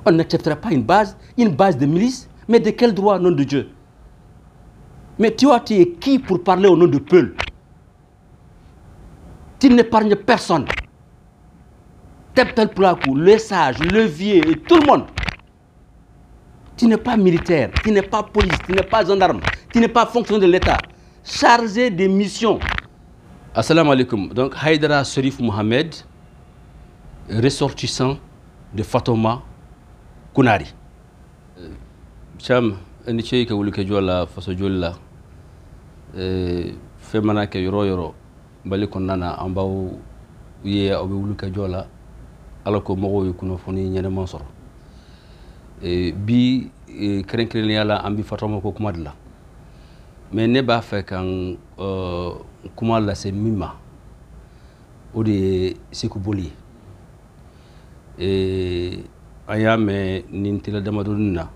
On n'acceptera pas une base de milice, mais de quel droit, au nom de Dieu? Mais tu es qui pour parler au nom de Peul? Tu n'épargnes personne. Teptel Plakou, le sage, le vieux et tout le monde. Tu n'es pas militaire, tu n'es pas police, tu n'es pas gendarme, tu n'es pas fonctionnaire de l'État. Chargé des missions. Assalamu alaikum. Donc, Haïdara Serif Mohamed, ressortissant de Fatoma Kunari. Cham, un chey que vous le la faso jolla. Fait mana que yoro bali konana ambaw ye obe wulu ka jola ala ko mogo yukuno foni nyene monsor bi kren yala ambi fatoma ko kuma la mais ne ba fait kan kuma la c'est mima o de Sékou Boli ayame nintila damadunna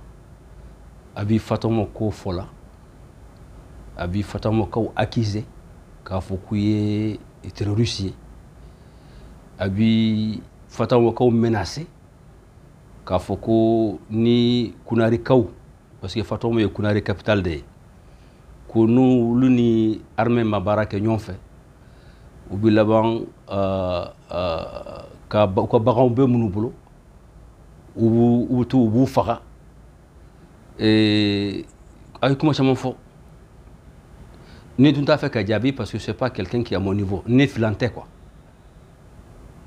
abi fatoma ko fola abi fatama ko accusé ka fokuye terroriste abi fatama ko menacé ka foko ni kunari kaw parce que fatama est kunari capitale de ko nu luni armée mabaraka ñon fait ubi laban ka bagan be munu bolo ou tu bu faga ay kuma sama fo ni tout à fait Kadjabi parce que c'est pas quelqu'un qui est à mon niveau, né filanté quoi.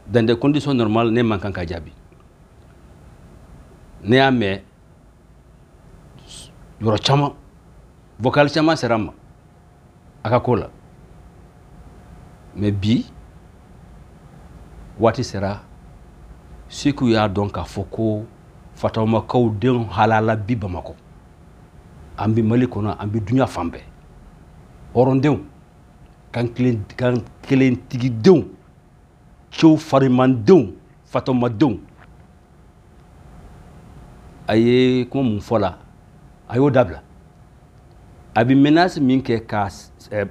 Dans des conditions normales, né manquant Kadjabi. Né à mais, yoro chama, vocal chama serama, akakola. Mais bi, wati sera, ce qu'il y a donc à Foko, fatama kau den halala bi bamako. Ambi malikona, ambi dunya fambe. Orondeu kan kelen tigi dew chow fariman dew fatoma dew aye comme mon fola ayo dabla abi menace minke ka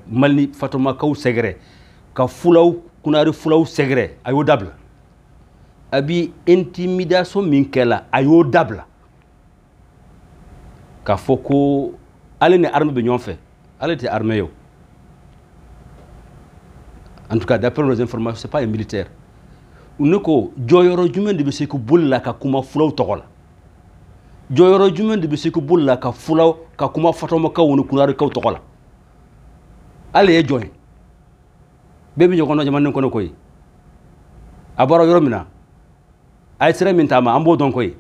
malni fatoma kaw segre ka fulaw kunari fulaw segre ayo dabla abi intimidation minke la ayo dabla ka foko ale ne arme be ñon fait. Elle était armée. En tout cas, d'après nos informations, ce n'est pas un militaire. Uneko, Joyoro Jumen de Sékou Boli la Kakuma Fulaw Togola. Joyoro Jumen de Sékou Boli la Kafulaw Kakuma Fatoma Kawunu Kunari Kaw Togola. Allez, join. Baby Jokono Jaman Kono Koy. Abara Yoromina. Aïsere Mintama, Ambo Donkoy.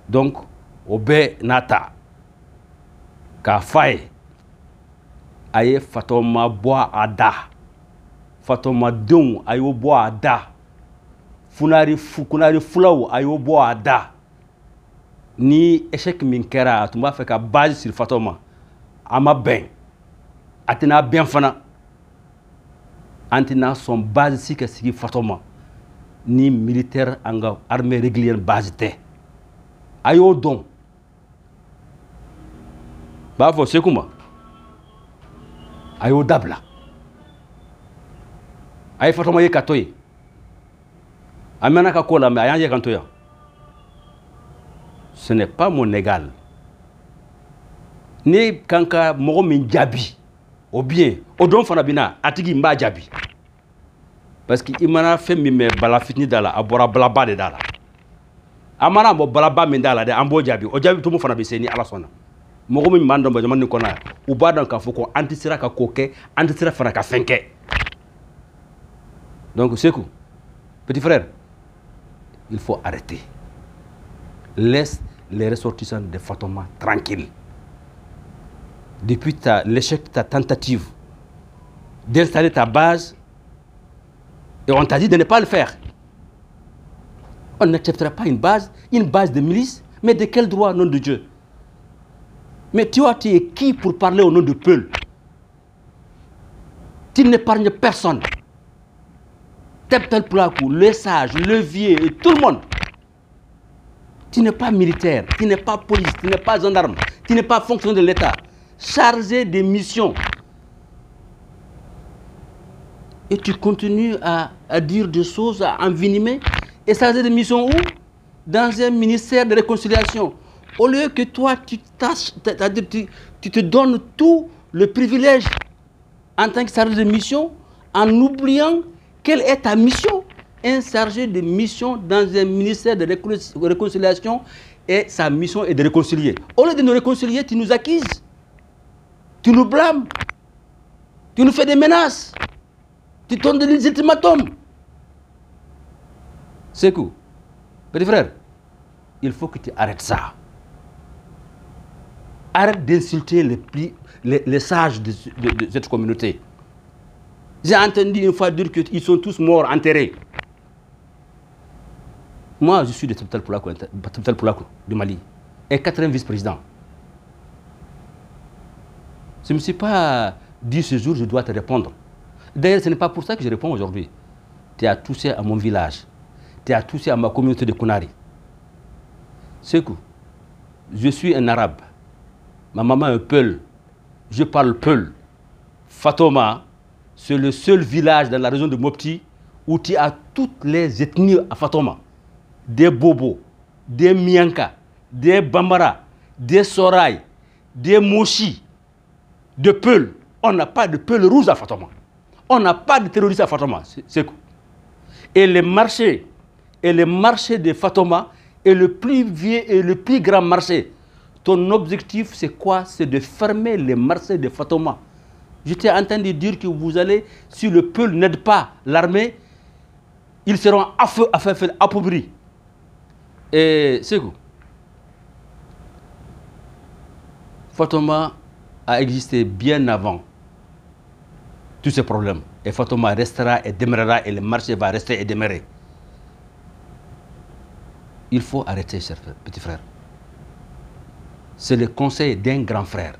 Donc, Obe Nata. Ka faye. Aye fatoma boa ada fatoma don ayo boa ada kunari fulaw ayo boa ada ni échec min kera tumba fait ka base sur fatoma ama ben atina bien fana antina son base si ka sigi fatoma ni militaire anga armée régulière base te ayo don ba fo sekuma ayo dabla ay fatoma ye katoy amena ka kola mais ayanje kantoya ce n'est pas mon égal ni kanka mogo min jabi ou bien o don fana bina atigi mba jabi parce que imana fait mi me bala fitni dala abora blaba de dala amana bo blaba min dala de ambo jabi o jabi to mo fana be seni ala sona mogo min mando ba jamani kona u badan ka foko antisira ka koke antisira fana ka fenke donc Sékou petit frère il faut arrêter laisse les ressortissants de Fatoma tranquilles depuis l'échec de ta tentative d'installer ta base et on t'a dit de ne pas le faire. On n'acceptera pas une base de milice, mais de quel droit, au nom de Dieu? Mais tu es qui pour parler au nom de Peul? Tu n'épargnes personne. Teptel Plakou, le sage, le vieux et tout le monde. Tu n'es pas militaire, tu n'es pas police, tu n'es pas gendarme, tu n'es pas fonctionnaire de l'État. Chargé des missions. Et tu continues à dire des choses, à envenimer. Et chargé de mission où? dans un ministère de réconciliation. Au lieu que toi, tu te donnes tout le privilège en tant que chargé de mission, en oubliant quelle est ta mission. Un chargé de mission dans un ministère de réconciliation, et sa mission est de réconcilier. Au lieu de nous réconcilier, tu nous accuses, tu nous blâmes, tu nous fais des menaces, tu donnes des ultimatums. C'est quoi? Petit frère, il faut que tu arrêtes ça. Arrête d'insulter les sages de cette communauté. J'ai entendu une fois dire qu'ils sont tous morts, enterrés. Moi, je suis de Teptel Poulako du Mali et 80 vice-présidents. Je ne me suis pas dit ce jour, je dois te répondre. D'ailleurs, ce n'est pas pour ça que je réponds aujourd'hui. Tu as touché à mon village. Tu as touché à ma communauté de Kunari. C'est que je suis un arabe. Ma maman est un Peul. Je parle Peul. Fatoma, c'est le seul village dans la région de Mopti où tu as toutes les ethnies à Fatoma. Des Bobo, des Mianka, des Bambara, des Soraï, des Moshi, de Peul. On n'a pas de Peul rouge à Fatoma. On n'a pas de terroristes à Fatoma. C'est quoi? Et les marchés de Fatoma est le plus vieux et le plus grand marché. Ton objectif, c'est quoi? C'est de fermer les marchés de Fatoma. Je t'ai entendu dire que vous allez, si le Peul n'aide pas l'armée, ils seront appauvris. Et c'est quoi? Fatoma a existé bien avant tous ces problèmes. Et Fatoma restera et demeurera et le marché va rester et demeurer. Il faut arrêter, cher petit frère. C'est le conseil d'un grand frère.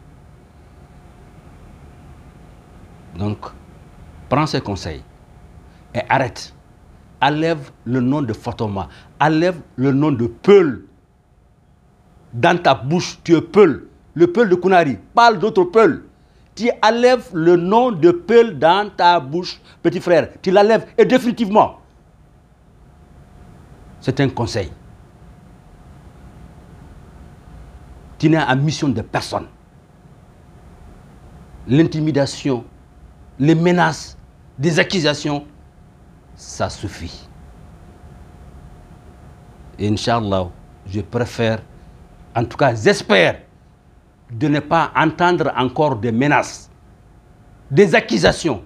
Donc, prends ces conseils et arrête. Enlève le nom de Fatoma. Enlève le nom de Peul. Dans ta bouche, tu es Peul. Le Peul de Kunari. Parle d'autres Peul. Tu enlèves le nom de Peul dans ta bouche, petit frère. Tu l'enlèves et définitivement. C'est un conseil. Tu n'es en mission de personne. L'intimidation, les menaces, des accusations, ça suffit. Et Inch'Allah, je préfère, en tout cas j'espère, de ne pas entendre encore des menaces, des accusations.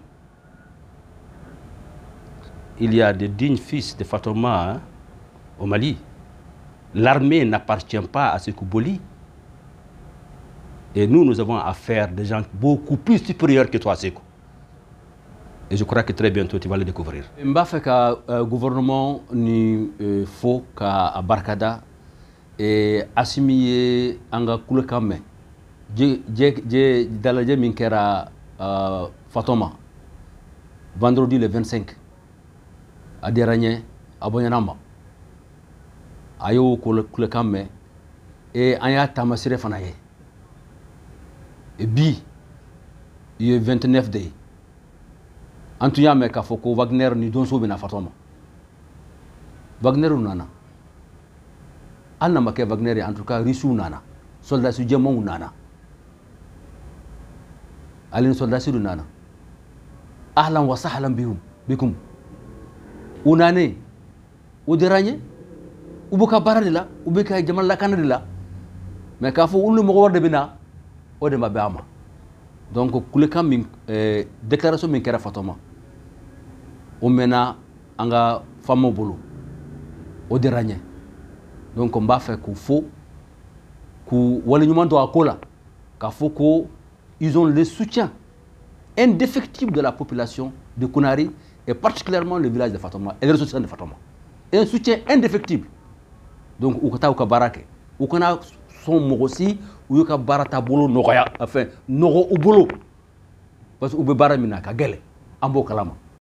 Il y a des dignes fils de Fatoma au Mali. L'armée n'appartient pas à Sékou Boli. Et nous avons affaire à des gens beaucoup plus supérieurs que toi, Sékou. Et je crois que très bientôt, tu vas le découvrir. Je pense que le gouvernement ni faut qu'à Barkada et assimiler anga kulekame. Dalaje minkera Fatoma. Vendredi le 25. À Deranye, à Bonyanamba. Ayo kulekame et aya tamasire fanaye. Et bi, il y a 29 day. En tout cas, il faut que Wagner ni donso bena Fatoma. Wagner nana. Alna make Wagner en tout cas risu nana. Soldat su jemon nana. Alin soldat su nana. Ahlan wa sahlan bikum. Unane. Udiranye. Ubuka baradila, ubeka jamal la kanadila. Mais ka fo ulu mo warde bina o de mabama. Donc kulekam déclaration min kera Fatoma. O mena anga famo bolo. O deranye. Donc on va faire qu'il faut que wale nyuman do akola ka faut que ils ont le soutien indéfectible de la population de Kunari et particulièrement le village de Fatoma et le soutien de Fatoma. Et un soutien indéfectible. Donc ukata ukabarake. Ukana son mogosi ou yuka barata bolo nogoya enfin nogo ubolo parce que ube bara mina ka gele ambo kalama.